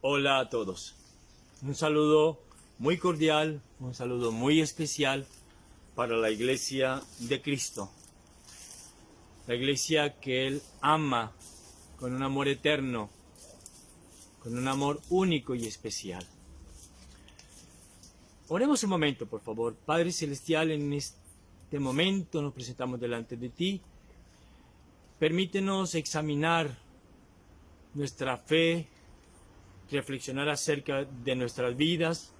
Hola a todos. Un saludo muy cordial, un saludo muy especial para la Iglesia de Cristo. La Iglesia que Él ama con un amor eterno, con un amor único y especial. Oremos un momento, por favor. Padre Celestial, en este momento nos presentamos delante de ti. Permítenos examinar nuestra fe, reflexionar acerca de nuestras vidas,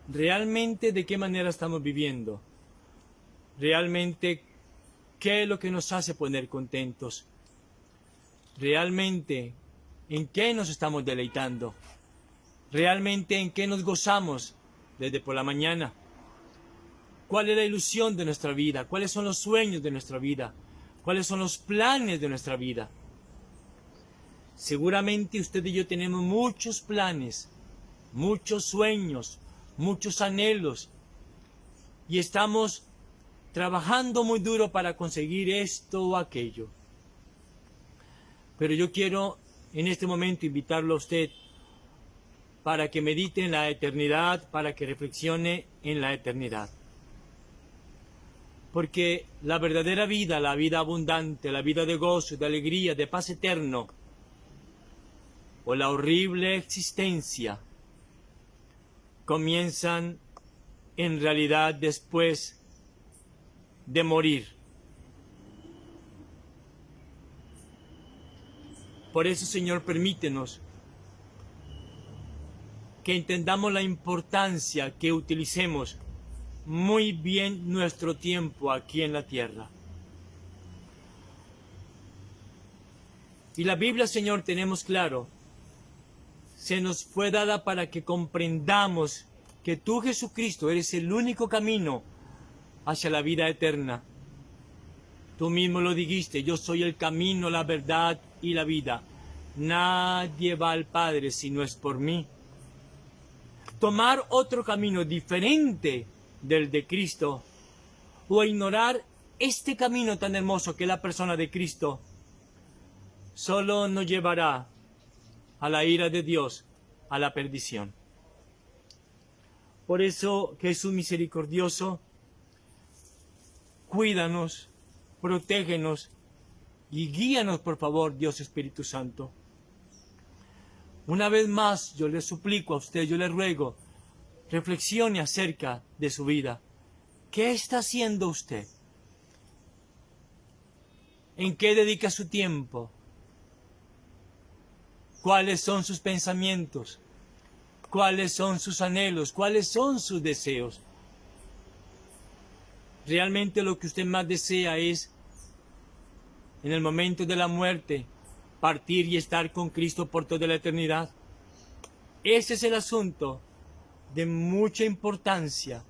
realmente de qué manera estamos viviendo, realmente qué es lo que nos hace poner contentos, realmente en qué nos estamos deleitando, realmente en qué nos gozamos desde por la mañana, cuál es la ilusión de nuestra vida, cuáles son los sueños de nuestra vida, cuáles son los planes de nuestra vida. Seguramente usted y yo tenemos muchos planes, muchos sueños, muchos anhelos, y estamos trabajando muy duro para conseguir esto o aquello. Pero yo quiero en este momento invitarlo a usted para que medite en la eternidad, para que reflexione en la eternidad. Porque la verdadera vida, la vida abundante, la vida de gozo, de alegría, de paz eterno, o la horrible existencia, comienzan en realidad después de morir. Por eso, Señor, permítenos que entendamos la importancia, que utilicemos muy bien nuestro tiempo aquí en la tierra. Y la Biblia, Señor, tenemos claro, se nos fue dada para que comprendamos que tú, Jesucristo, eres el único camino hacia la vida eterna. Tú mismo lo dijiste, yo soy el camino, la verdad y la vida. Nadie va al Padre si no es por mí. Tomar otro camino diferente del de Cristo o ignorar este camino tan hermoso que es la persona de Cristo solo nos llevará a la ira de Dios, a la perdición. Por eso, Jesús misericordioso, cuídanos, protégenos y guíanos, por favor, Dios Espíritu Santo. Una vez más, yo le suplico a usted, yo le ruego, reflexione acerca de su vida. ¿Qué está haciendo usted? ¿En qué dedica su tiempo? ¿Cuáles son sus pensamientos? ¿Cuáles son sus anhelos? ¿Cuáles son sus deseos? Realmente lo que usted más desea es, en el momento de la muerte, partir y estar con Cristo por toda la eternidad. Ese es el asunto de mucha importancia.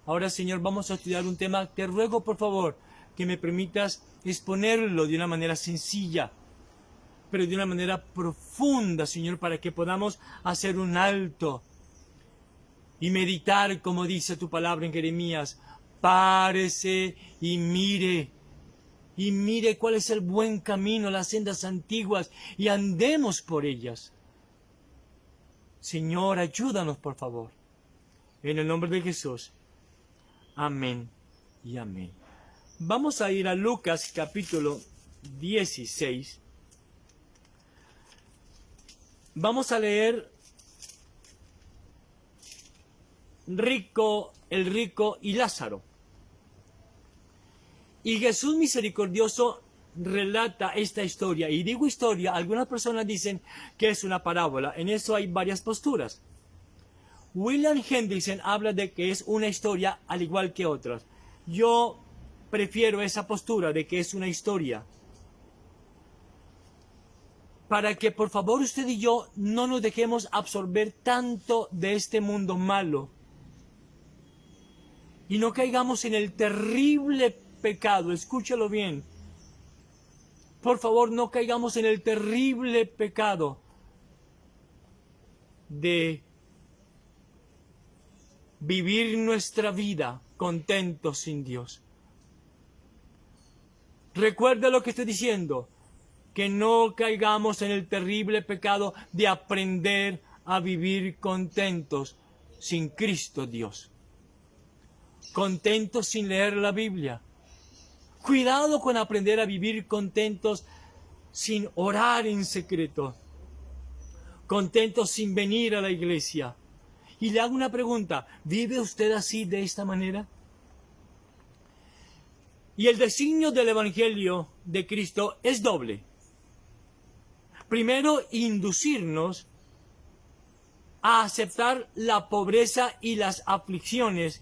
Ahora, Señor, vamos a estudiar un tema. Te ruego, por favor, que me permitas exponerlo de una manera sencilla, pero de una manera profunda, Señor, para que podamos hacer un alto y meditar, como dice tu palabra en Jeremías. Párese y mire cuál es el buen camino, las sendas antiguas, y andemos por ellas. Señor, ayúdanos, por favor. En el nombre de Jesús. Amén y amén. Vamos a ir a Lucas capítulo 16. Vamos a leer el rico y Lázaro. Y Jesús misericordioso relata esta historia. Y digo historia, algunas personas dicen que es una parábola. En eso hay varias posturas. William Hendrickson habla de que es una historia al igual que otras. Yo prefiero esa postura de que es una historia. Para que por favor usted y yo no nos dejemos absorber tanto de este mundo malo. Y no caigamos en el terrible pecado, escúchalo bien. Por favor, no caigamos en el terrible pecado de vivir nuestra vida contentos sin Dios. Recuerda lo que estoy diciendo. que no caigamos en el terrible pecado de aprender a vivir contentos sin Cristo Dios. Contentos sin leer la Biblia. Cuidado con aprender a vivir contentos sin orar en secreto. Contentos sin venir a la iglesia. Y le hago una pregunta, ¿vive usted así, de esta manera? Y el designio del Evangelio de Cristo es doble. Primero, inducirnos a aceptar la pobreza y las aflicciones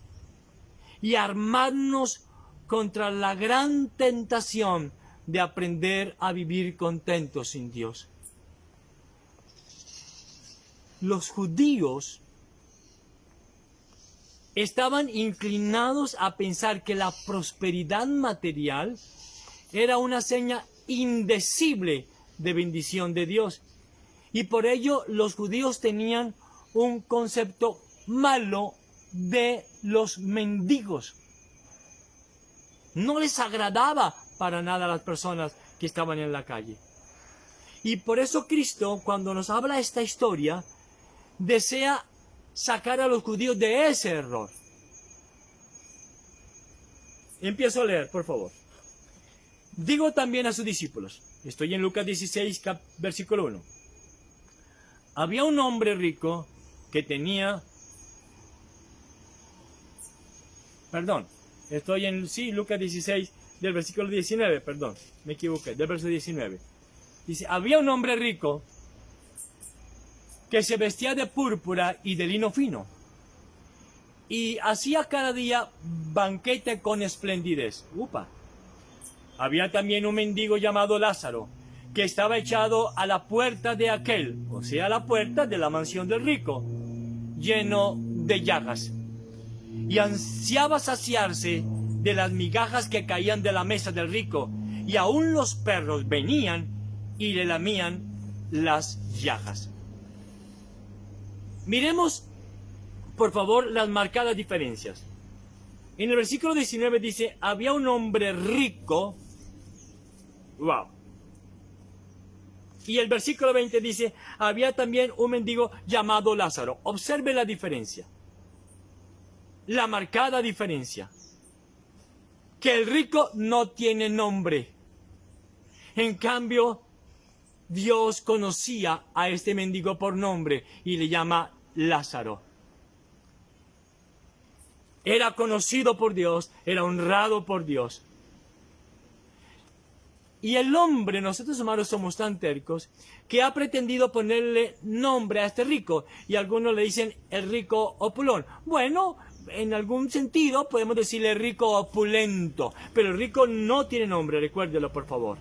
y armarnos contra la gran tentación de aprender a vivir contentos sin Dios. Los judíos estaban inclinados a pensar que la prosperidad material era una seña indecible de bendición de Dios. Y por ello los judíos tenían un concepto malo de los mendigos. No les agradaba para nada a las personas que estaban en la calle. Y por eso Cristo, cuando nos habla esta historia, desea sacar a los judíos de ese error. Empiezo a leer, por favor. Digo también a sus discípulos, estoy en Lucas 16, versículo 1. Había un hombre rico que tenía... Lucas 16, del versículo 19, me equivoqué, del verso 19. Dice, había un hombre rico que se vestía de púrpura y de lino fino, y hacía cada día banquete con esplendidez. Había también un mendigo llamado Lázaro, que estaba echado a la puerta de aquel, o sea, a la puerta de la mansión del rico, lleno de llagas, y ansiaba saciarse de las migajas que caían de la mesa del rico, y aún los perros venían y le lamían las llagas. Miremos, por favor, las marcadas diferencias. En el versículo 19 dice, había un hombre rico. ¡Wow! Y el versículo 20 dice, había también un mendigo llamado Lázaro. Observe la diferencia. La marcada diferencia. Que el rico no tiene nombre. En cambio, Dios conocía a este mendigo por nombre y le llama Lázaro. Era conocido por Dios, era honrado por Dios. Y el hombre, nosotros humanos somos tan tercos, que ha pretendido ponerle nombre a este rico. Y algunos le dicen el rico opulón. Bueno, en algún sentido podemos decirle rico opulento. Pero el rico no tiene nombre, recuérdelo por favor.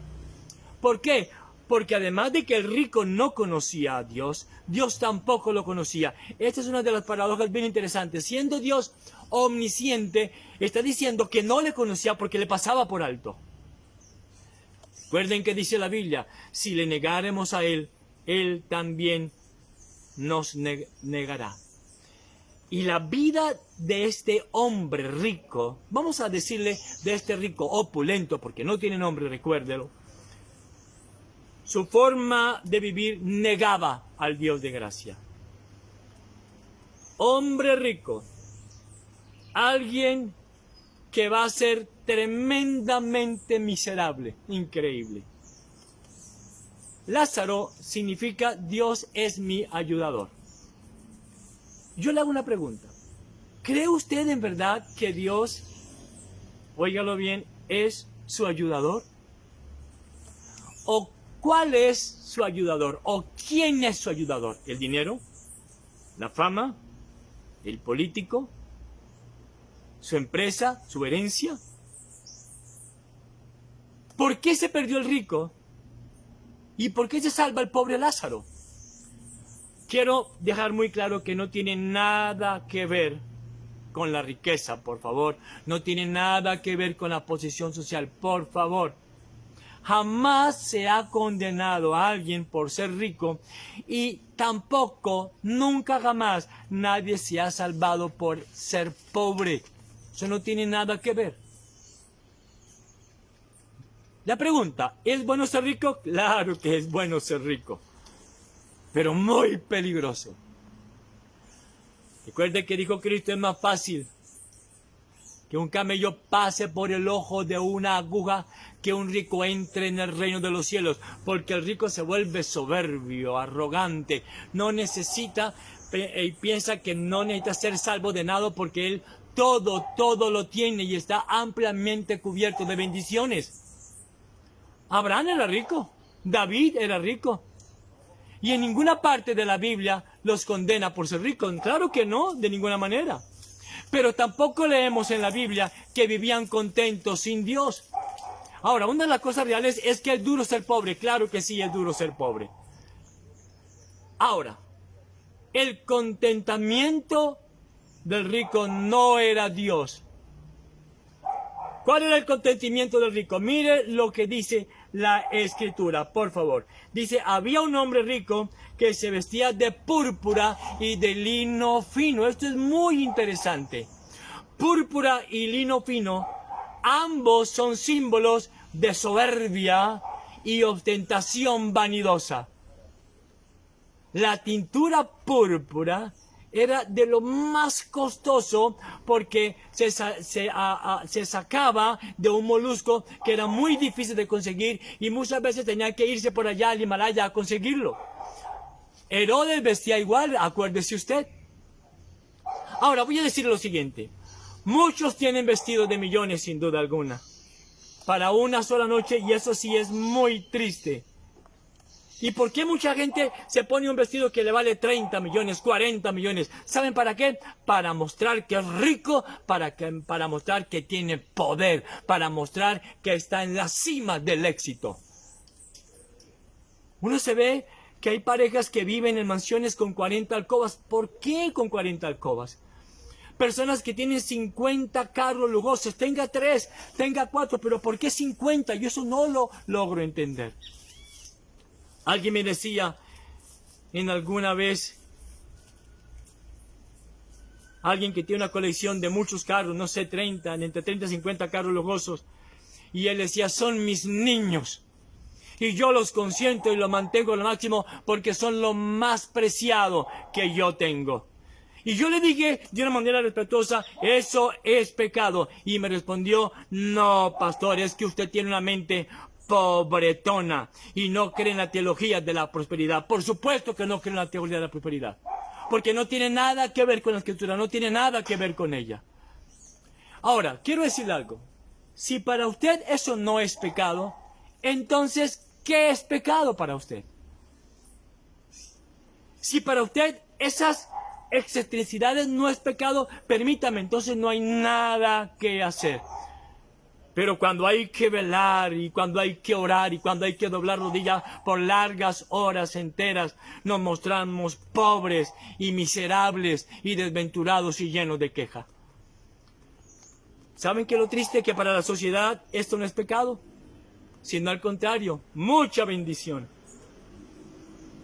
¿Por qué? Porque además de que el rico no conocía a Dios, Dios tampoco lo conocía. Esta es una de las paradojas bien interesantes. Siendo Dios omnisciente, está diciendo que no le conocía porque le pasaba por alto. Recuerden que dice la Biblia, si le negáremos a Él, Él también nos negará. Y la vida de este hombre rico, vamos a decirle de este rico opulento, porque no tiene nombre, recuérdelo. Su forma de vivir negaba al Dios de gracia. Hombre rico, alguien que va a ser tremendamente miserable, increíble. Lázaro significa Dios es mi ayudador. Yo le hago una pregunta. ¿Cree usted en verdad que Dios, óigalo bien, es su ayudador? ¿O cuál es su ayudador? ¿O quién es su ayudador? ¿El dinero? ¿La fama? ¿El político? ¿Su empresa? ¿Su herencia? ¿Por qué se perdió el rico? ¿Y por qué se salva el pobre Lázaro? Quiero dejar muy claro que no tiene nada que ver con la riqueza, por favor. No tiene nada que ver con la posición social, por favor. Jamás se ha condenado a alguien por ser rico y tampoco, nunca jamás, nadie se ha salvado por ser pobre. Eso no tiene nada que ver. La pregunta, ¿es bueno ser rico? Claro que es bueno ser rico, pero muy peligroso. Recuerde que dijo Cristo, es más fácil que un camello pase por el ojo de una aguja que un rico entre en el reino de los cielos, porque el rico se vuelve soberbio, arrogante, no necesita y piensa que no necesita ser salvo de nada porque él todo lo tiene y está ampliamente cubierto de bendiciones. Abraham era rico, David era rico, y en ninguna parte de la Biblia los condena por ser ricos. Claro que no, de ninguna manera. Pero tampoco leemos en la Biblia que vivían contentos sin Dios. Ahora, una de las cosas reales es que es duro ser pobre. Claro que sí, es duro ser pobre. Ahora, el contentamiento del rico no era Dios. ¿Cuál era el contentamiento del rico? Mire lo que dice la Escritura, por favor. Dice, había un hombre rico que se vestía de púrpura y de lino fino. Esto es muy interesante. Púrpura y lino fino, ambos son símbolos de soberbia y ostentación vanidosa. La tintura púrpura era de lo más costoso porque se sacaba de un molusco que era muy difícil de conseguir y muchas veces tenía que irse por allá al Himalaya a conseguirlo. Herodes vestía igual, acuérdese usted. Ahora voy a decir lo siguiente. Muchos tienen vestidos de millones sin duda alguna para una sola noche y eso sí es muy triste. ¿Y por qué mucha gente se pone un vestido que le vale 30 millones, 40 millones? ¿Saben para qué? Para mostrar que es rico, para mostrar que tiene poder, para mostrar que está en la cima del éxito. Uno se ve que hay parejas que viven en mansiones con 40 alcobas. ¿Por qué con 40 alcobas? Personas que tienen 50 carros lujosos, tenga 3, tenga 4, pero ¿por qué 50? Yo eso no lo logro entender. Alguien me decía en alguna vez, alguien que tiene una colección de muchos carros, no sé, entre 30 y 50 carros lujosos, y él decía, son mis niños, y yo los consiento y los mantengo al máximo porque son lo más preciado que yo tengo. Y yo le dije de una manera respetuosa, eso es pecado, y me respondió, no, pastor, es que usted tiene una mente pobretona y no cree en la teología de la prosperidad. Por supuesto que no cree en la teología de la prosperidad, porque no tiene nada que ver con la Escritura, no tiene nada que ver con ella. Ahora, quiero decirle algo. Si para usted eso no es pecado, entonces, ¿qué es pecado para usted? Si para usted esas excentricidades no es pecado, permítame, entonces no hay nada que hacer. Pero cuando hay que velar y cuando hay que orar y cuando hay que doblar rodillas por largas horas enteras, nos mostramos pobres y miserables y desventurados y llenos de queja. ¿Saben qué es lo triste? Que para la sociedad esto no es pecado, sino al contrario, mucha bendición.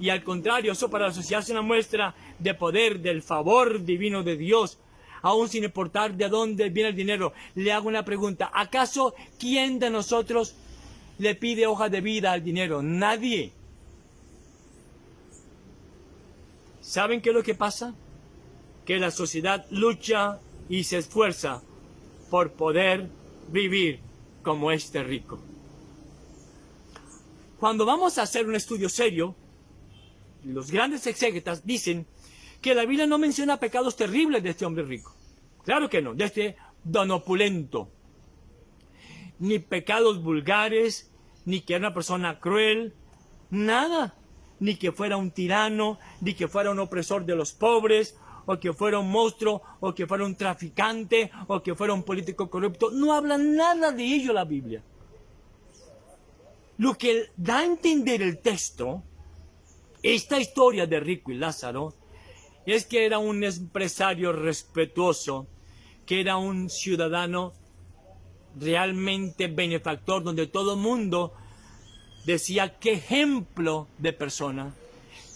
Y al contrario, eso para la sociedad es una muestra de poder, del favor divino de Dios. Aún sin importar de dónde viene el dinero, le hago una pregunta. ¿Acaso quién de nosotros le pide hoja de vida al dinero? Nadie. ¿Saben qué es lo que pasa? Que la sociedad lucha y se esfuerza por poder vivir como este rico. Cuando vamos a hacer un estudio serio, los grandes exégetas dicen que la Biblia no menciona pecados terribles de este hombre rico. Claro que no, de este don opulento. Ni pecados vulgares, ni que era una persona cruel, nada. Ni que fuera un tirano, ni que fuera un opresor de los pobres, o que fuera un monstruo, o que fuera un traficante, o que fuera un político corrupto. No habla nada de ello la Biblia. Lo que da a entender el texto, esta historia de Rico y Lázaro, es que era un empresario respetuoso, que era un ciudadano realmente benefactor, donde todo el mundo decía, qué ejemplo de persona,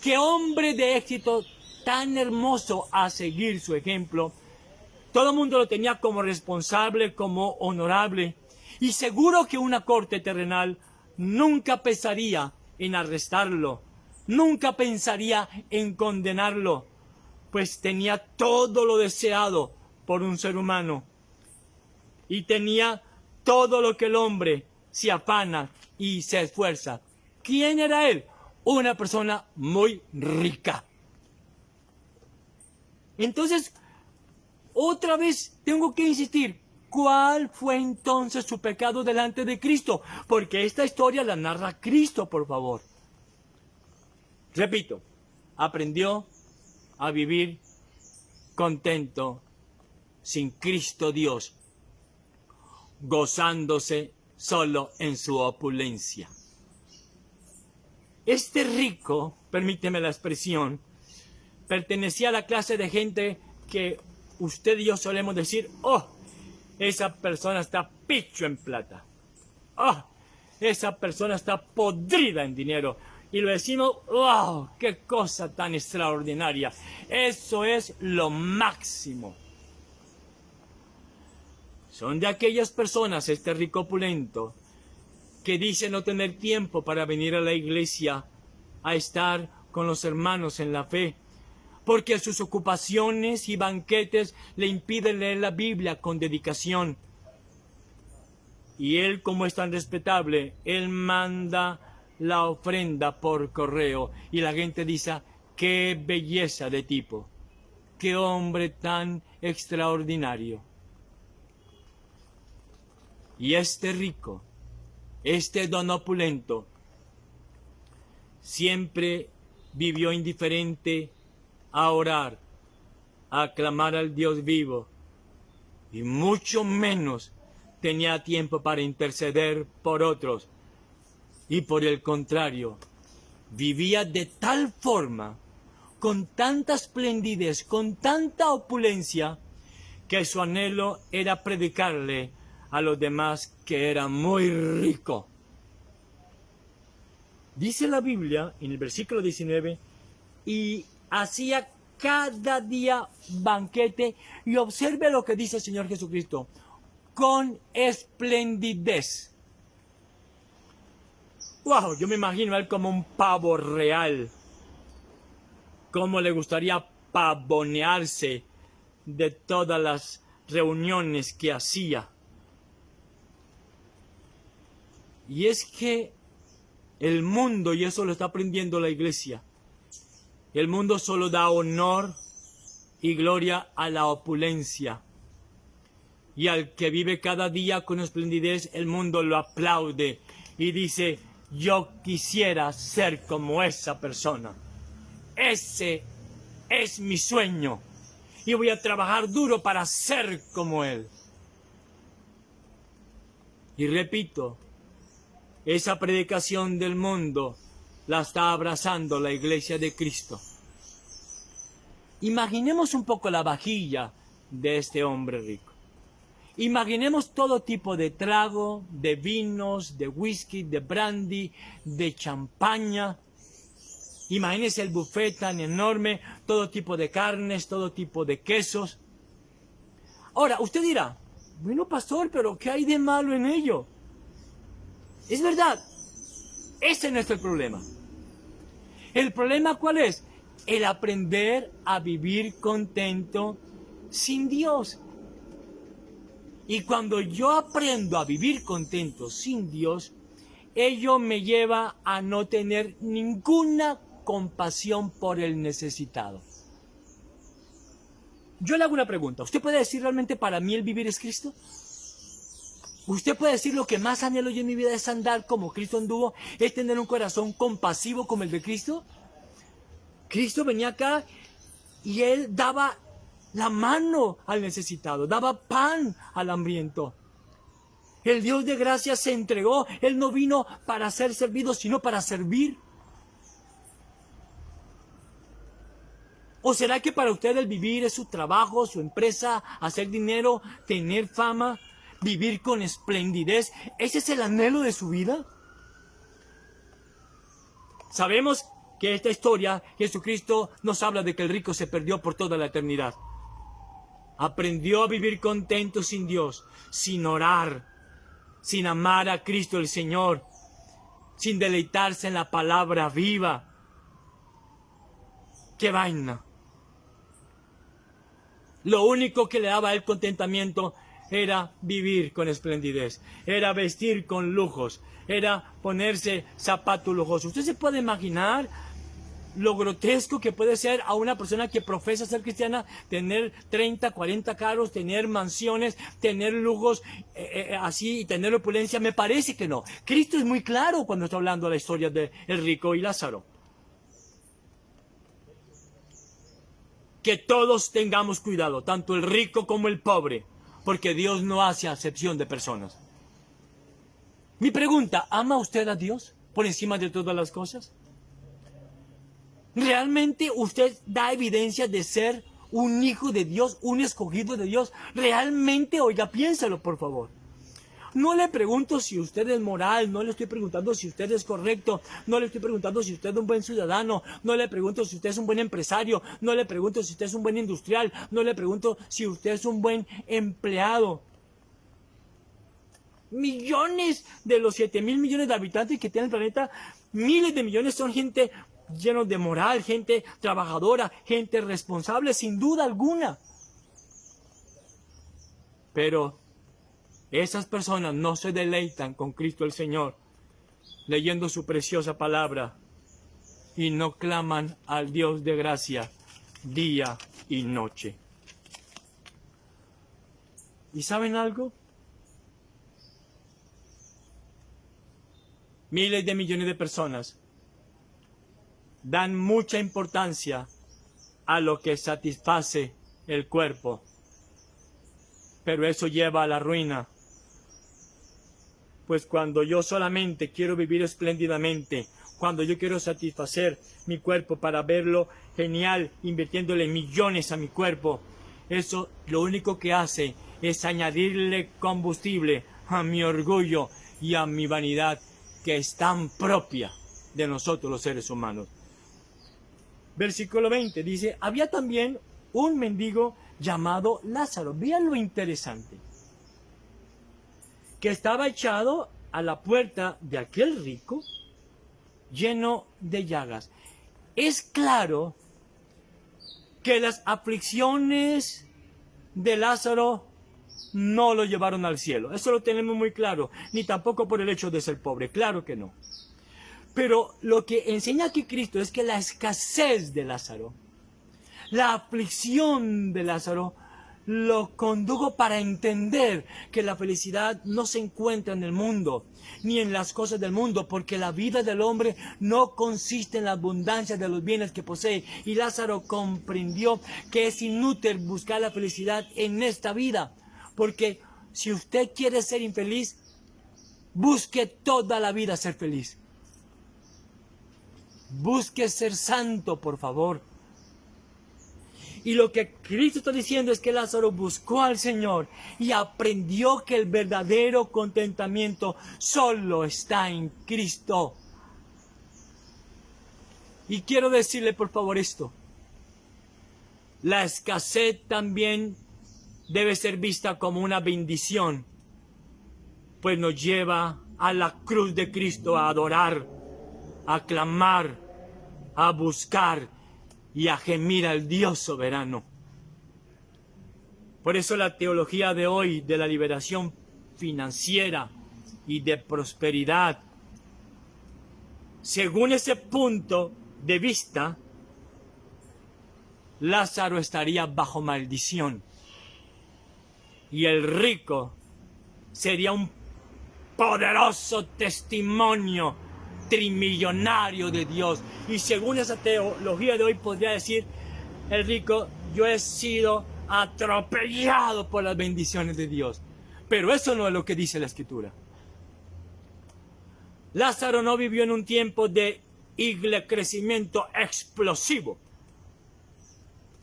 qué hombre de éxito tan hermoso a seguir su ejemplo. Todo el mundo lo tenía como responsable, como honorable. Y seguro que una corte terrenal nunca pensaría en arrestarlo, nunca pensaría en condenarlo, pues tenía todo lo deseado por un ser humano y tenía todo lo que el hombre se afana y se esfuerza. ¿Quién era él? Una persona muy rica. Entonces, otra vez tengo que insistir, ¿cuál fue entonces su pecado delante de Cristo? Porque esta historia la narra Cristo, por favor. Repito, aprendió a vivir contento sin Cristo Dios, gozándose solo en su opulencia. Este rico, permíteme la expresión, pertenecía a la clase de gente que usted y yo solemos decir, oh, esa persona está picho en plata. Oh, esa persona está podrida en dinero. Y lo decimos, wow, qué cosa tan extraordinaria. Eso es lo máximo. Son de aquellas personas, este rico opulento, que dice no tener tiempo para venir a la iglesia a estar con los hermanos en la fe, porque sus ocupaciones y banquetes le impiden leer la Biblia con dedicación. Y él, como es tan respetable, él manda la ofrenda por correo. Y la gente dice, qué belleza de tipo, qué hombre tan extraordinario. Y este rico, este don opulento, siempre vivió indiferente a orar, a clamar al Dios vivo, y mucho menos tenía tiempo para interceder por otros. Y por el contrario, vivía de tal forma, con tanta esplendidez, con tanta opulencia, que su anhelo era predicarle a los demás que era muy rico. Dice la Biblia, en el versículo 19, y hacía cada día banquete, y observe lo que dice el Señor Jesucristo, con esplendidez. Wow, yo me imagino a él como un pavo real. Cómo le gustaría pavonearse de todas las reuniones que hacía. Y es que el mundo, y eso lo está aprendiendo la iglesia, el mundo solo da honor y gloria a la opulencia. Y al que vive cada día con esplendidez, el mundo lo aplaude y dice, yo quisiera ser como esa persona. Ese es mi sueño. Y voy a trabajar duro para ser como él. Y repito, esa predicación del mundo la está abrazando la iglesia de Cristo. Imaginemos un poco la vajilla de este hombre rico. Imaginemos todo tipo de trago, de vinos, de whisky, de brandy, de champaña. Imagínese el buffet tan enorme, todo tipo de carnes, todo tipo de quesos. Ahora, usted dirá, bueno, pastor, pero ¿qué hay de malo en ello? Es verdad, ese no es el problema. ¿El problema cuál es? El aprender a vivir contento sin Dios. Y cuando yo aprendo a vivir contento sin Dios, ello me lleva a no tener ninguna compasión por el necesitado. Yo le hago una pregunta. ¿Usted puede decir realmente para mí el vivir es Cristo? ¿Usted puede decir lo que más anhelo yo en mi vida es andar como Cristo anduvo? ¿Es tener un corazón compasivo como el de Cristo? Cristo venía acá y Él daba la mano al necesitado, daba pan al hambriento. El Dios de gracia se entregó. Él no vino para ser servido, sino para servir. ¿O será que para usted el vivir es su trabajo, su empresa, hacer dinero, tener fama, vivir con esplendidez? ¿Ese es el anhelo de su vida? Sabemos que esta historia, Jesucristo nos habla de que el rico se perdió por toda la eternidad. Aprendió a vivir contento sin Dios, sin orar, sin amar a Cristo el Señor, sin deleitarse en la palabra viva. ¡Qué vaina! Lo único que le daba a él contentamiento era vivir con esplendidez, era vestir con lujos, era ponerse zapatos lujosos. ¿Usted se puede imaginar lo grotesco que puede ser a una persona que profesa ser cristiana tener 30, 40 carros, tener mansiones, tener lujos así y tener opulencia? Me parece que no. Cristo es muy claro cuando está hablando de la historia de el rico y Lázaro. Que todos tengamos cuidado, tanto el rico como el pobre, porque Dios no hace acepción de personas. Mi pregunta, ¿ama usted a Dios por encima de todas las cosas? ¿Realmente usted da evidencia de ser un hijo de Dios, un escogido de Dios? ¿Realmente? Oiga, piénsalo, por favor. No le pregunto si usted es moral, no le estoy preguntando si usted es correcto, no le estoy preguntando si usted es un buen ciudadano, no le pregunto si usted es un buen empresario, no le pregunto si usted es un buen industrial, no le pregunto si usted es un buen empleado. Millones de los 7.000 millones de habitantes que tiene el planeta, miles de millones son gente llena de moral, gente trabajadora, gente responsable, sin duda alguna. Pero esas personas no se deleitan con Cristo el Señor, leyendo su preciosa palabra, y no claman al Dios de gracia día y noche. ¿Y saben algo? Miles de millones de personas dan mucha importancia a lo que satisface el cuerpo, pero eso lleva a la ruina. Pues cuando yo solamente quiero vivir espléndidamente, cuando yo quiero satisfacer mi cuerpo para verlo genial, invirtiéndole millones a mi cuerpo, eso lo único que hace es añadirle combustible a mi orgullo y a mi vanidad, que es tan propia de nosotros los seres humanos. Versículo 20 dice, había también un mendigo llamado Lázaro. Vean lo interesante. Que estaba echado a la puerta de aquel rico, lleno de llagas. Es claro que las aflicciones de Lázaro no lo llevaron al cielo. Eso lo tenemos muy claro. Ni tampoco por el hecho de ser pobre. Claro que no. Pero lo que enseña aquí Cristo es que la escasez de Lázaro, la aflicción de Lázaro, lo condujo para entender que la felicidad no se encuentra en el mundo, ni en las cosas del mundo, porque la vida del hombre no consiste en la abundancia de los bienes que posee. Y Lázaro comprendió que es inútil buscar la felicidad en esta vida, porque si usted quiere ser infeliz, busque toda la vida ser feliz. Busque ser santo, por favor. Y lo que Cristo está diciendo es que Lázaro buscó al Señor y aprendió que el verdadero contentamiento solo está en Cristo. Y quiero decirle, por favor, esto. La escasez también debe ser vista como una bendición, pues nos lleva a la cruz de Cristo a adorar, a clamar, a buscar y a gemir al Dios soberano. Por eso la teología de hoy de la liberación financiera y de prosperidad, según ese punto de vista, Lázaro estaría bajo maldición y el rico sería un poderoso testimonio trimillonario de Dios. Y según esa teología de hoy podría decir el rico, yo he sido atropellado por las bendiciones de Dios. Pero eso no es lo que dice la Escritura. Lázaro no vivió en un tiempo de crecimiento explosivo,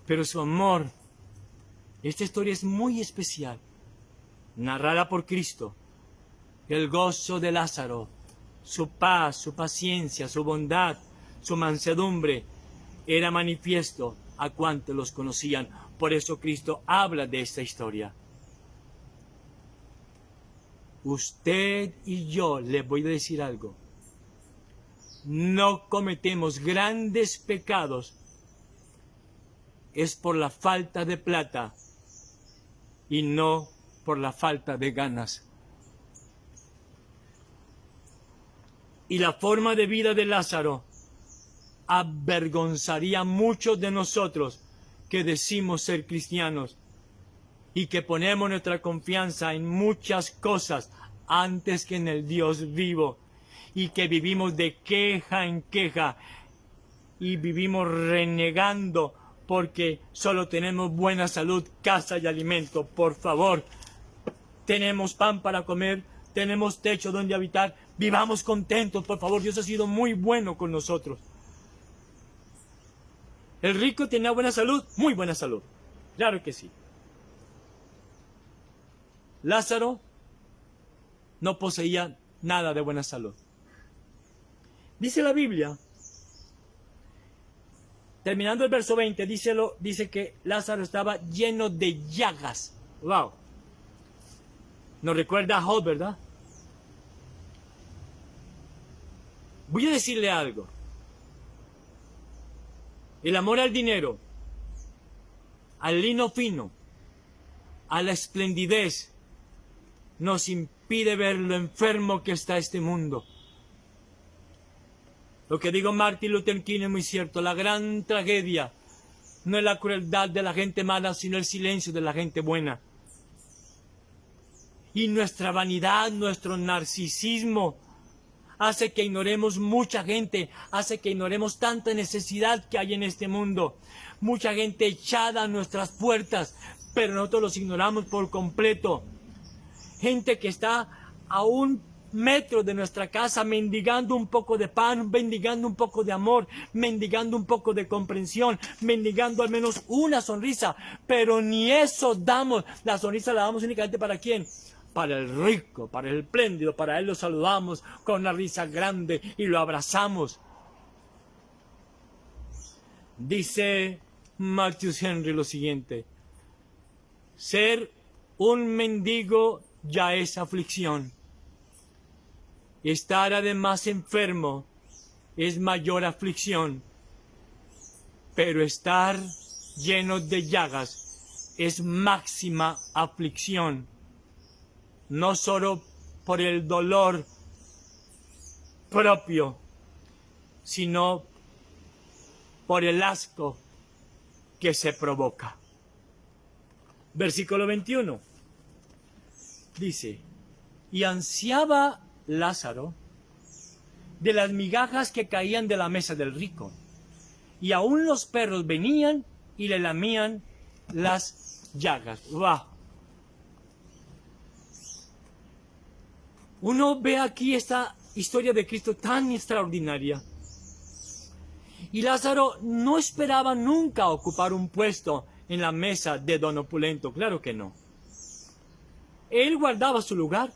pero su amor, esta historia es muy especial, narrada por Cristo. El gozo de Lázaro, su paz, su paciencia, su bondad, su mansedumbre, era manifiesto a cuantos los conocían. Por eso Cristo habla de esta historia. Usted y yo, les voy a decir algo. No cometemos grandes pecados. Es por la falta de plata y no por la falta de ganas. Y la forma de vida de Lázaro avergonzaría a muchos de nosotros que decimos ser cristianos y que ponemos nuestra confianza en muchas cosas antes que en el Dios vivo, y que vivimos de queja en queja y vivimos renegando porque solo tenemos buena salud, casa y alimento. Por favor, tenemos pan para comer, tenemos techo donde habitar, vivamos contentos, por favor. Dios ha sido muy bueno con nosotros. ¿El rico tenía buena salud? Muy buena salud. Claro que sí. Lázaro no poseía nada de buena salud. Dice la Biblia, terminando el verso 20, dice que Lázaro estaba lleno de llagas. ¡Wow! Nos recuerda a Job, ¿verdad? Voy a decirle algo. El amor al dinero, al lino fino, a la esplendidez, nos impide ver lo enfermo que está este mundo. Lo que digo Martin Luther King es muy cierto. La gran tragedia no es la crueldad de la gente mala, sino el silencio de la gente buena. Y nuestra vanidad, nuestro narcisismo, hace que ignoremos mucha gente, hace que ignoremos tanta necesidad que hay en este mundo. Mucha gente echada a nuestras puertas, pero nosotros los ignoramos por completo. Gente que está a un metro de nuestra casa mendigando un poco de pan, mendigando un poco de amor, mendigando un poco de comprensión, mendigando al menos una sonrisa, pero ni eso damos. La sonrisa la damos únicamente ¿para quién? Para el rico, para el espléndido, para él lo saludamos con una risa grande y lo abrazamos. Dice Matthew Henry lo siguiente: ser un mendigo ya es aflicción. Estar además enfermo es mayor aflicción, pero estar lleno de llagas es máxima aflicción, no solo por el dolor propio, sino por el asco que se provoca. Versículo 21 dice: y ansiaba Lázaro de las migajas que caían de la mesa del rico, y aún los perros venían y le lamían las llagas. ¡Wow! Uno ve aquí esta historia de Cristo tan extraordinaria. Y Lázaro no esperaba nunca ocupar un puesto en la mesa de don opulento, claro que no. Él guardaba su lugar,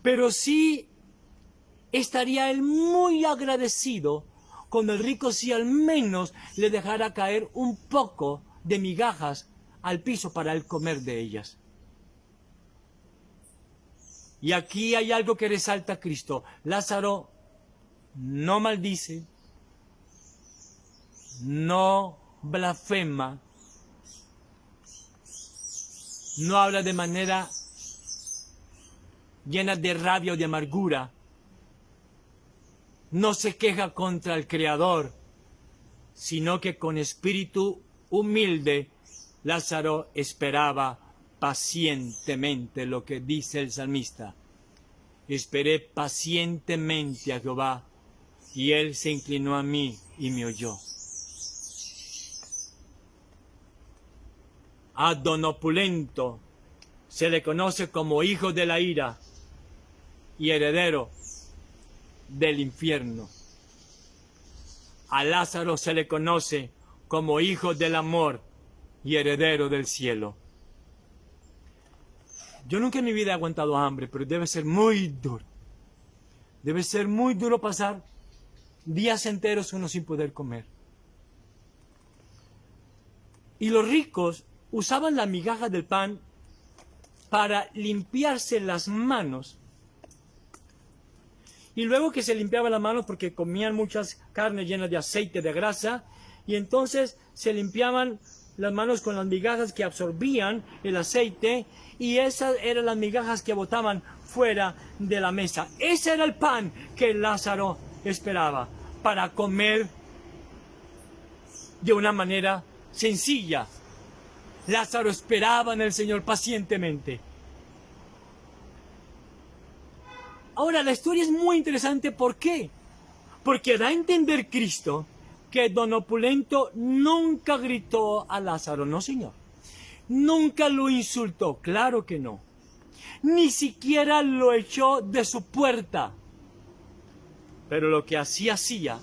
pero sí estaría él muy agradecido con el rico si al menos le dejara caer un poco de migajas al piso para él comer de ellas. Y aquí hay algo que resalta a Cristo. Lázaro no maldice, no blasfema, no habla de manera llena de rabia o de amargura, no se queja contra el Creador, sino que con espíritu humilde Lázaro esperaba pacientemente lo que dice el salmista: esperé pacientemente a Jehová, y él se inclinó a mí y me oyó. A don opulento se le conoce como hijo de la ira y heredero del infierno. A Lázaro se le conoce como hijo del amor y heredero del cielo. Yo nunca en mi vida he aguantado hambre, pero debe ser muy duro. Debe ser muy duro pasar días enteros uno sin poder comer. Y los ricos usaban la migaja del pan para limpiarse las manos. Y luego que se limpiaba las manos porque comían muchas carnes llenas de aceite, de grasa, y entonces se limpiaban las manos con las migajas que absorbían el aceite, y esas eran las migajas que botaban fuera de la mesa. Ese era el pan que Lázaro esperaba para comer de una manera sencilla. Lázaro esperaba en el Señor pacientemente. Ahora, la historia es muy interesante. ¿Por qué? Porque da a entender Cristo que don Opulento nunca gritó a Lázaro. No, Señor. Nunca lo insultó. Claro que no. Ni siquiera lo echó de su puerta. Pero lo que así hacía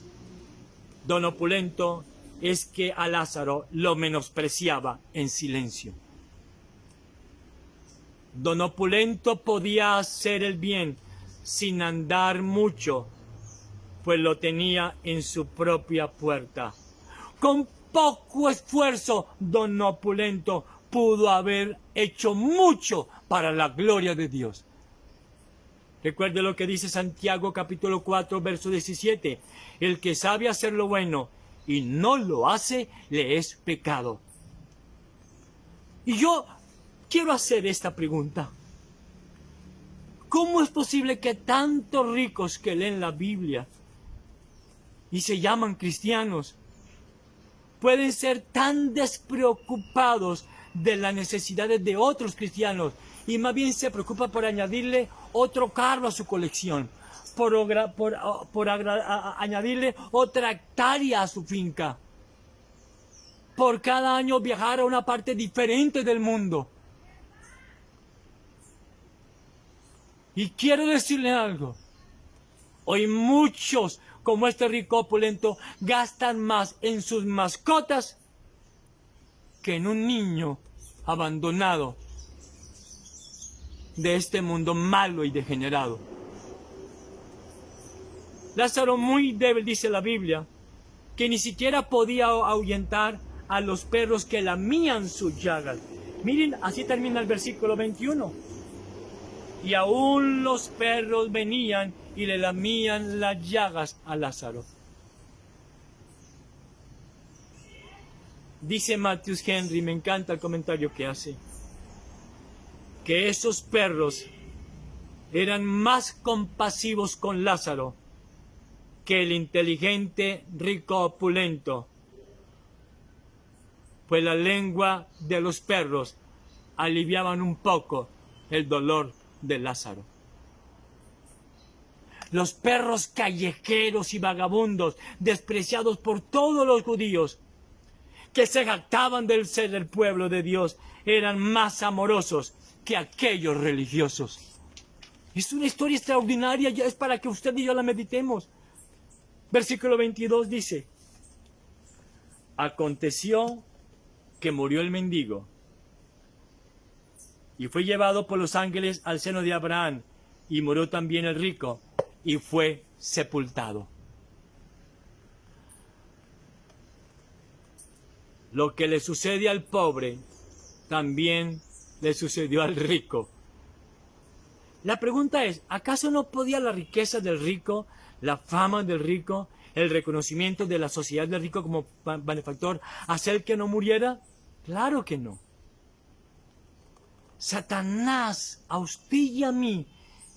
don Opulento es que a Lázaro lo menospreciaba en silencio. Don Opulento podía hacer el bien sin andar mucho, pues lo tenía en su propia puerta. Con poco esfuerzo, don Opulento pudo haber hecho mucho para la gloria de Dios. Recuerde lo que dice Santiago capítulo 4, verso 17. El que sabe hacer lo bueno y no lo hace, le es pecado. Y yo quiero hacer esta pregunta. ¿Cómo es posible que tantos ricos que leen la Biblia y se llaman cristianos pueden ser tan despreocupados de las necesidades de otros cristianos y más bien se preocupan por añadirle otro carro a su colección, por añadirle otra hectárea a su finca, por cada año viajar a una parte diferente del mundo? Y quiero decirle algo. Hoy muchos, como este rico opulento, gastan más en sus mascotas que en un niño abandonado de este mundo malo y degenerado. Lázaro, muy débil, dice la Biblia, que ni siquiera podía ahuyentar a los perros que lamían sus llagas. Miren, así termina el versículo 21. Y aún los perros venían y le lamían las llagas a Lázaro. Dice Matthew Henry, me encanta el comentario que hace, que esos perros eran más compasivos con Lázaro que el inteligente rico opulento, pues la lengua de los perros aliviaban un poco el dolor de Lázaro. Los perros callejeros y vagabundos, despreciados por todos los judíos, que se jactaban del ser del pueblo de Dios, eran más amorosos que aquellos religiosos. Es una historia extraordinaria, ya es para que usted y yo la meditemos. Versículo 22 dice: aconteció que murió el mendigo y fue llevado por los ángeles al seno de Abraham, y murió también el rico y fue sepultado. Lo que le sucede al pobre también le sucedió al rico. La pregunta es, ¿acaso no podía la riqueza del rico, la fama del rico, el reconocimiento de la sociedad del rico como benefactor hacer que no muriera? Claro que no. Satanás, a usted y a mí,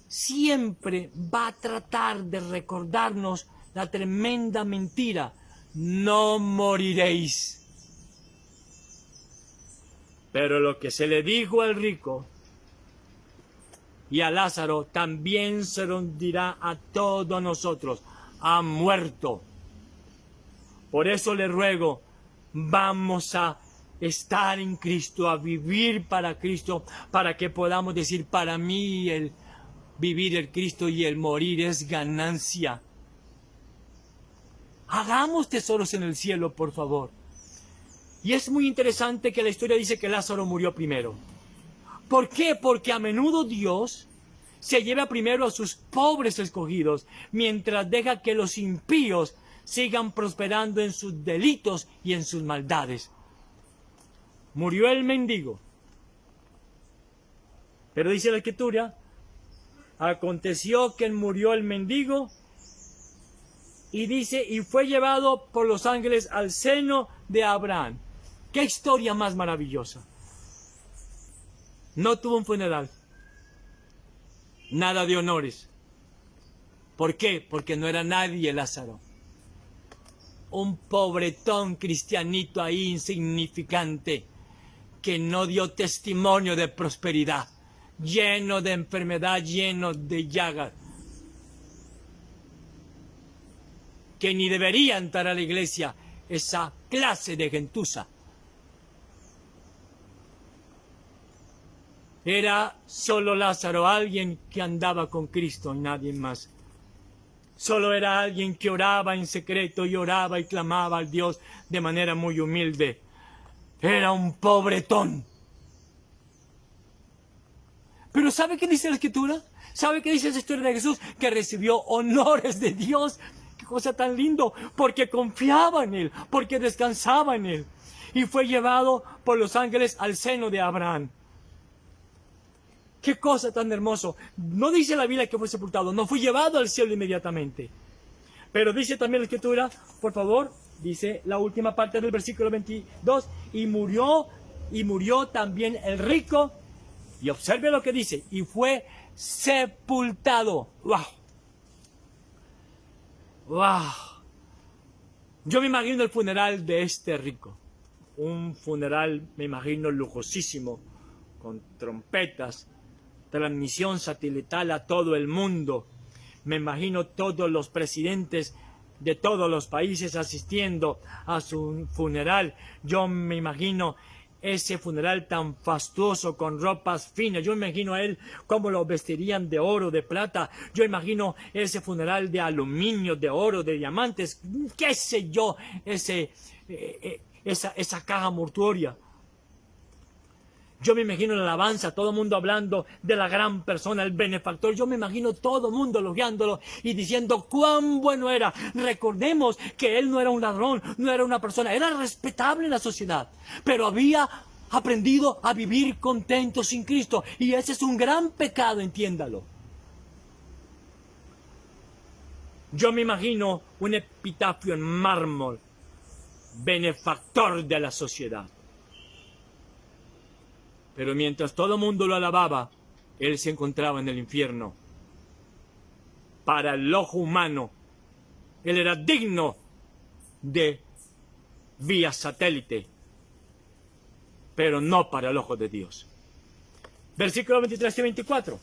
siempre va a tratar de recordarnos la tremenda mentira: no moriréis. Pero lo que se le dijo al rico y a Lázaro también se lo dirá a todos nosotros: ha muerto. Por eso le ruego, vamos a estar en Cristo, a vivir para Cristo, para que podamos decir: para mí el vivir el Cristo y el morir es ganancia. Hagamos tesoros en el cielo, por favor. Y es muy interesante que la historia dice que Lázaro murió primero. ¿Por qué? Porque a menudo Dios se lleva primero a sus pobres escogidos, mientras deja que los impíos sigan prosperando en sus delitos y en sus maldades. Murió el mendigo. Pero dice la Escritura, aconteció que murió el mendigo, y dice, y fue llevado por los ángeles al seno de Abraham. ¡Qué historia más maravillosa! No tuvo un funeral, nada de honores. ¿Por qué? Porque no era nadie Lázaro. Un pobretón cristianito ahí insignificante, que no dio testimonio de prosperidad, lleno de enfermedad, lleno de llagas, que ni debería entrar a la iglesia, esa clase de gentuza. Era solo Lázaro, alguien que andaba con Cristo y nadie más. Solo era alguien que oraba en secreto y oraba y clamaba al Dios de manera muy humilde. Era un pobretón. Pero ¿sabe qué dice la Escritura? ¿Sabe qué dice esa historia de Jesús? Que recibió honores de Dios. ¡Qué cosa tan lindo! Porque confiaba en Él, porque descansaba en Él. Y fue llevado por los ángeles al seno de Abraham. ¡Qué cosa tan hermoso! No dice la Biblia que fue sepultado, no fue llevado al cielo inmediatamente. Pero dice también la Escritura, por favor, dice la última parte del versículo 22, y murió también el rico, y observe lo que dice, y fue sepultado. ¡Wow! ¡Wow! Yo me imagino el funeral de este rico. Un funeral, me imagino, lujosísimo, con trompetas, transmisión satelital a todo el mundo. Me imagino todos los presidentes de todos los países asistiendo a su funeral. Yo me imagino ese funeral tan fastuoso con ropas finas. Yo me imagino a él cómo lo vestirían de oro, de plata. Yo imagino ese funeral de aluminio, de oro, de diamantes. ¿Qué sé yo? Esa caja mortuoria. Yo me imagino la alabanza, todo el mundo hablando de la gran persona, el benefactor. Yo me imagino todo el mundo elogiándolo y diciendo cuán bueno era. Recordemos que él no era un ladrón, no era una persona, era respetable en la sociedad, pero había aprendido a vivir contento sin Cristo. Y ese es un gran pecado, entiéndalo. Yo me imagino un epitafio en mármol, benefactor de la sociedad. Pero mientras todo el mundo lo alababa, él se encontraba en el infierno. Para el ojo humano, él era digno de vía satélite, pero no para el ojo de Dios. Versículos 23 y 24.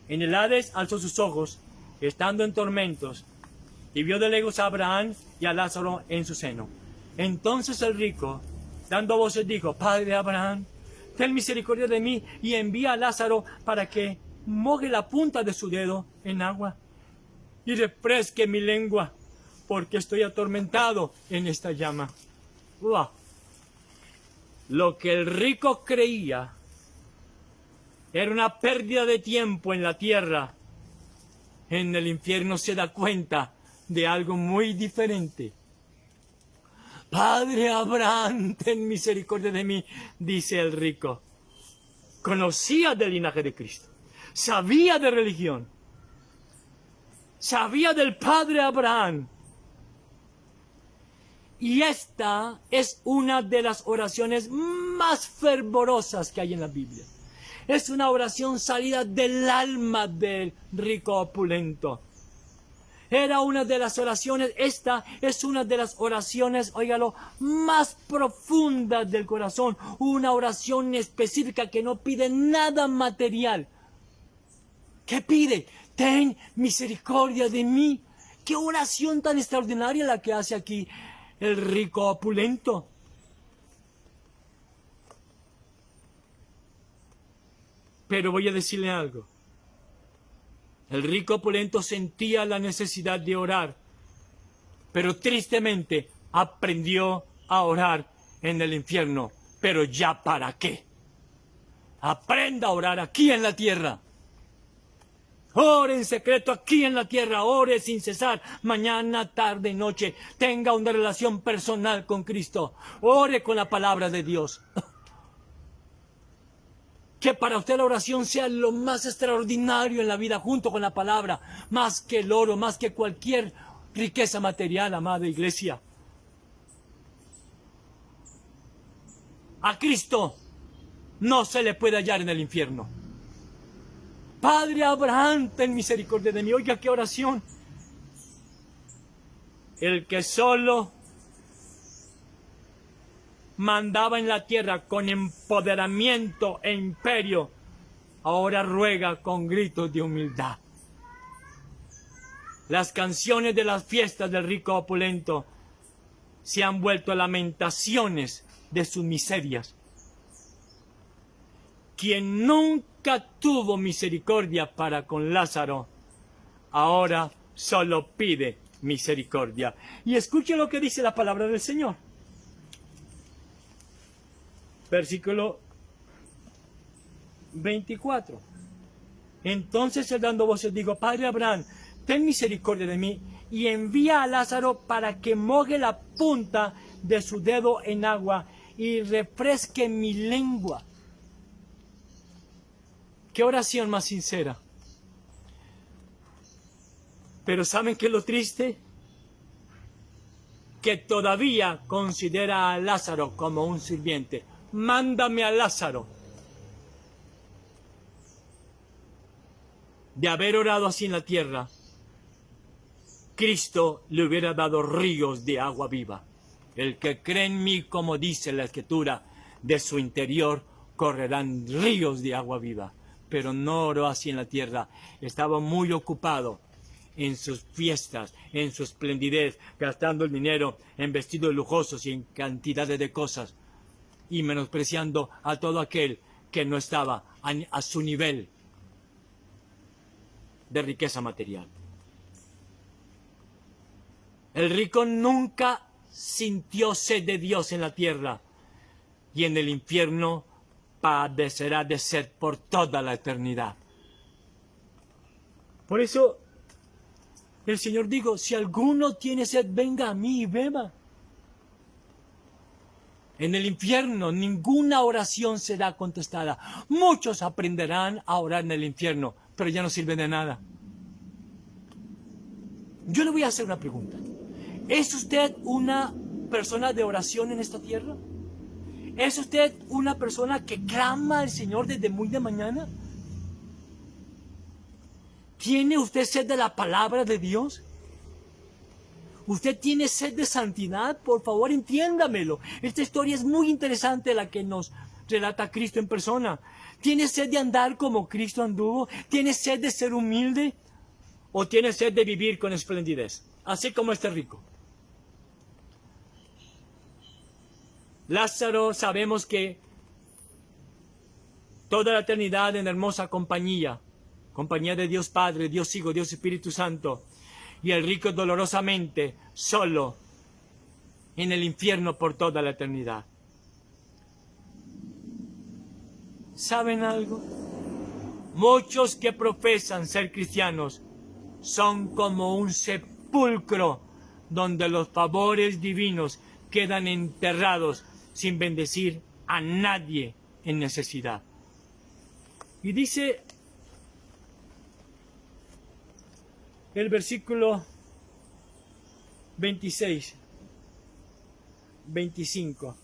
En el Hades alzó sus ojos, estando en tormentos, y vio de lejos a Abraham y a Lázaro en su seno. Entonces el rico, dando voces, dijo: Padre Abraham, ten misericordia de mí y envía a Lázaro para que moje la punta de su dedo en agua y refresque mi lengua, porque estoy atormentado en esta llama. ¡Wow! Lo que el rico creía era una pérdida de tiempo en la tierra, en el infierno se da cuenta de algo muy diferente. Padre Abraham, ten misericordia de mí, dice el rico. Conocía del linaje de Cristo, sabía de religión, sabía del Padre Abraham. Y esta es una de las oraciones más fervorosas que hay en la Biblia. Es una oración salida del alma del rico opulento. Era una de las oraciones, esta es una de las oraciones, óigalo, más profundas del corazón. Una oración específica que no pide nada material. ¿Qué pide? Ten misericordia de mí. Qué oración tan extraordinaria la que hace aquí el rico opulento. Pero voy a decirle algo. El rico opulento sentía la necesidad de orar, pero tristemente aprendió a orar en el infierno. ¿Pero ya para qué? Aprenda a orar aquí en la tierra. Ore en secreto aquí en la tierra, ore sin cesar, mañana, tarde y noche. Tenga una relación personal con Cristo. Ore con la palabra de Dios. Que para usted la oración sea lo más extraordinario en la vida, junto con la palabra, más que el oro, más que cualquier riqueza material, amada iglesia. A Cristo no se le puede hallar en el infierno. Padre Abraham, ten misericordia de mí. Oiga, qué oración. El que solo mandaba en la tierra con empoderamiento e imperio, ahora ruega con gritos de humildad. Las canciones de las fiestas del rico opulento se han vuelto lamentaciones de sus miserias. Quien nunca tuvo misericordia para con Lázaro, ahora solo pide misericordia. Y escuche lo que dice la palabra del Señor. Versículo 24. Entonces él dando voces dijo: Padre Abraham, ten misericordia de mí y envía a Lázaro para que moje la punta de su dedo en agua y refresque mi lengua. Qué oración más sincera. Pero ¿saben qué es lo triste? Que todavía considera a Lázaro como un sirviente. Mándame a Lázaro. De haber orado así en la tierra, Cristo le hubiera dado ríos de agua viva. El que cree en mí, como dice la Escritura, de su interior correrán ríos de agua viva. Pero no oró así en la tierra. Estaba muy ocupado en sus fiestas, en su esplendidez, gastando el dinero en vestidos lujosos y en cantidades de cosas, y menospreciando a todo aquel que no estaba a su nivel de riqueza material. El rico nunca sintió sed de Dios en la tierra, y en el infierno padecerá de sed por toda la eternidad. Por eso el Señor dijo: si alguno tiene sed, venga a mí y beba. En el infierno ninguna oración será contestada. Muchos aprenderán a orar en el infierno, pero ya no sirve de nada. Yo le voy a hacer una pregunta. ¿Es usted una persona de oración en esta tierra? ¿Es usted una persona que clama al Señor desde muy de mañana? ¿Tiene usted sed de la palabra de Dios? ¿Usted tiene sed de santidad? Por favor, entiéndamelo. Esta historia es muy interesante, la que nos relata Cristo en persona. ¿Tiene sed de andar como Cristo anduvo? ¿Tiene sed de ser humilde? ¿O tiene sed de vivir con esplendidez? Así como este rico. Lázaro, sabemos que toda la eternidad en hermosa compañía de Dios Padre, Dios Hijo, Dios Espíritu Santo, y el rico dolorosamente solo en el infierno por toda la eternidad. ¿Saben algo? Muchos que profesan ser cristianos son como un sepulcro donde los favores divinos quedan enterrados sin bendecir a nadie en necesidad. Y dice el versículo 26, 25.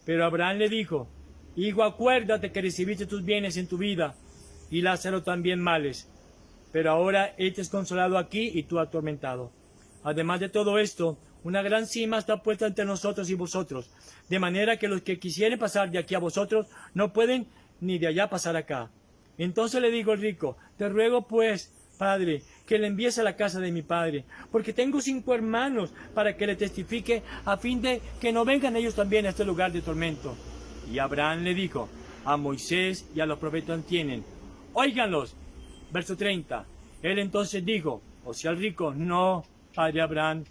Pero Abraham le dijo: hijo, acuérdate que recibiste tus bienes en tu vida, y Lázaro también males. Pero ahora él te es consolado aquí y tú atormentado. Además de todo esto, una gran cima está puesta entre nosotros y vosotros, de manera que los que quisieren pasar de aquí a vosotros no pueden ni de allá pasar acá. Entonces le dijo el rico: te ruego pues, Padre, que le envíes a la casa de mi padre, porque tengo 5 hermanos, para que le testifique, a fin de que no vengan ellos también a este lugar de tormento. Y Abraham le dijo: a Moisés y a los profetas tienen, óiganlos. Verso 30. Él entonces dijo, o sea, el rico: no, padre Abraham,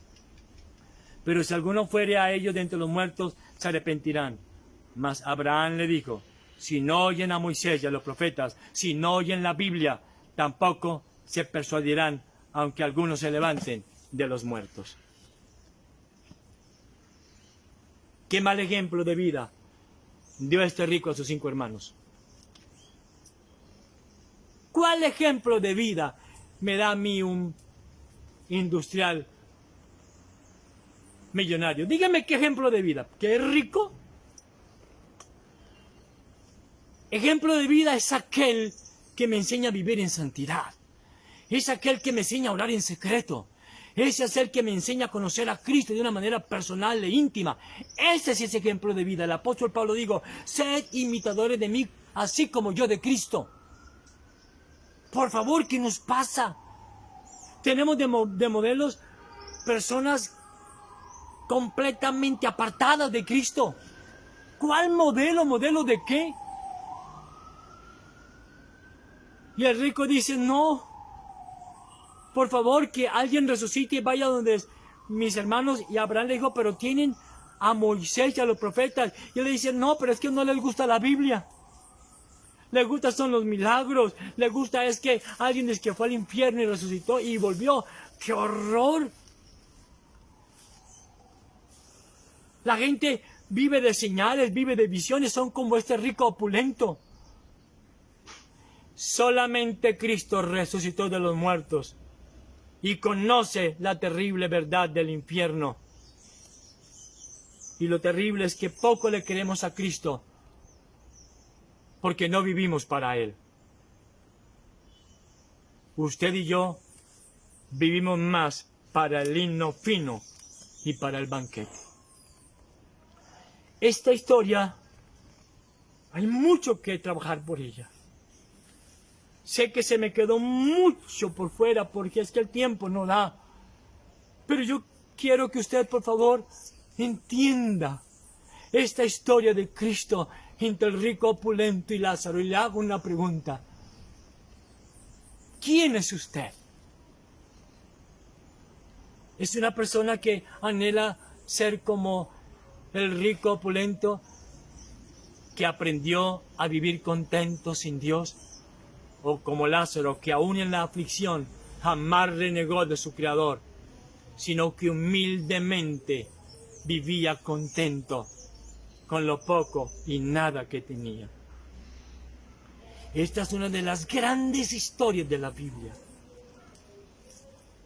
pero si alguno fuere a ellos de entre los muertos, se arrepentirán. Mas Abraham le dijo: si no oyen a Moisés y a los profetas, si no oyen la Biblia, tampoco se persuadirán, aunque algunos se levanten de los muertos. Qué mal ejemplo de vida dio este rico a sus 5 hermanos. ¿Cuál ejemplo de vida me da a mí un industrial millonario? Dígame qué ejemplo de vida. ¿Que es rico? Ejemplo de vida es aquel que me enseña a vivir en santidad. Es aquel que me enseña a orar en secreto. Ese es el que me enseña a conocer a Cristo de una manera personal e íntima. Ese es ese ejemplo de vida. El apóstol Pablo dijo, sed imitadores de mí, así como yo de Cristo. Por favor, ¿qué nos pasa? Tenemos de modelos personas completamente apartadas de Cristo. ¿Cuál modelo? ¿Modelo de qué? Y el rico dice, no, por favor, que alguien resucite y vaya donde mis hermanos. Y Abraham le dijo, pero tienen a Moisés y a los profetas. Y él le dice, no, pero es que no les gusta la Biblia. Les gusta son los milagros. Les gusta es que alguien es que fue al infierno y resucitó y volvió. ¡Qué horror! La gente vive de señales, vive de visiones, son como este rico opulento. Solamente Cristo resucitó de los muertos y conoce la terrible verdad del infierno. Y lo terrible es que poco le queremos a Cristo porque no vivimos para Él. Usted y yo vivimos más para el lino fino y para el banquete. Esta historia, hay mucho que trabajar por ella. Sé que se me quedó mucho por fuera porque es que el tiempo no da. Pero yo quiero que usted, por favor, entienda esta historia de Cristo entre el rico opulento y Lázaro. Y le hago una pregunta. ¿Quién es usted? ¿Es una persona que anhela ser como el rico opulento que aprendió a vivir contento sin Dios? ¿O como Lázaro, que aún en la aflicción jamás renegó de su Creador, sino que humildemente vivía contento con lo poco y nada que tenía? Esta es una de las grandes historias de la Biblia,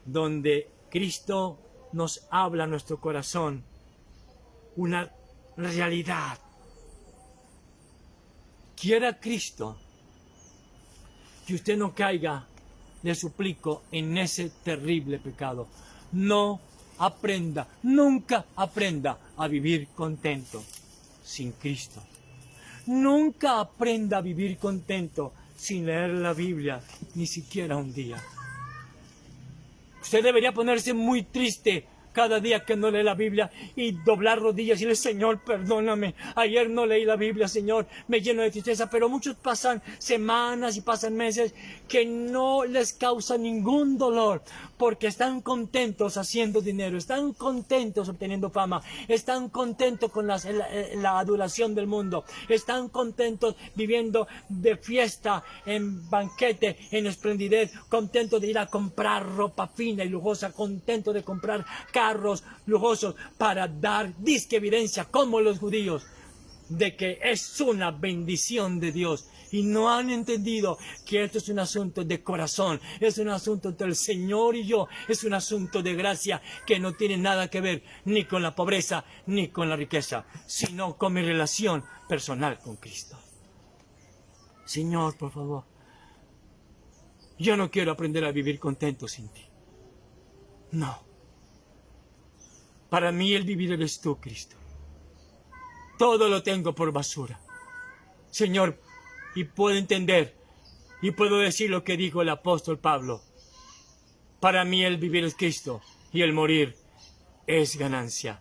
donde Cristo nos habla a nuestro corazón una realidad. Quiera Cristo que usted no caiga, le suplico, en ese terrible pecado. No aprenda, nunca aprenda a vivir contento sin Cristo. Nunca aprenda a vivir contento sin leer la Biblia, ni siquiera un día. Usted debería ponerse muy triste cada día que no lee la Biblia y doblar rodillas y decirle, Señor, perdóname, ayer no leí la Biblia, Señor, me lleno de tristeza. Pero muchos pasan semanas y pasan meses que no les causa ningún dolor porque están contentos haciendo dinero, están contentos obteniendo fama, están contentos con la adoración del mundo, están contentos viviendo de fiesta, en banquete, en esplendidez, contentos de ir a comprar ropa fina y lujosa, contentos de comprar carros lujosos para dar disque evidencia, como los judíos, de que es una bendición de Dios. Y no han entendido que esto es un asunto de corazón, es un asunto entre el Señor y yo, es un asunto de gracia que no tiene nada que ver ni con la pobreza ni con la riqueza, sino con mi relación personal con Cristo. Señor, por favor, yo no quiero aprender a vivir contento sin ti. No. Para mí el vivir eres tú, Cristo. Todo lo tengo por basura. Señor, y puedo entender, y puedo decir lo que dijo el apóstol Pablo. Para mí el vivir es Cristo, y el morir es ganancia.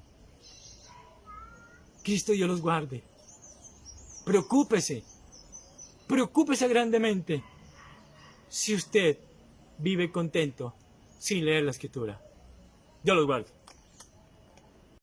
Cristo Dios los guarde. Preocúpese grandemente si usted vive contento sin leer la Escritura. Dios los guarde.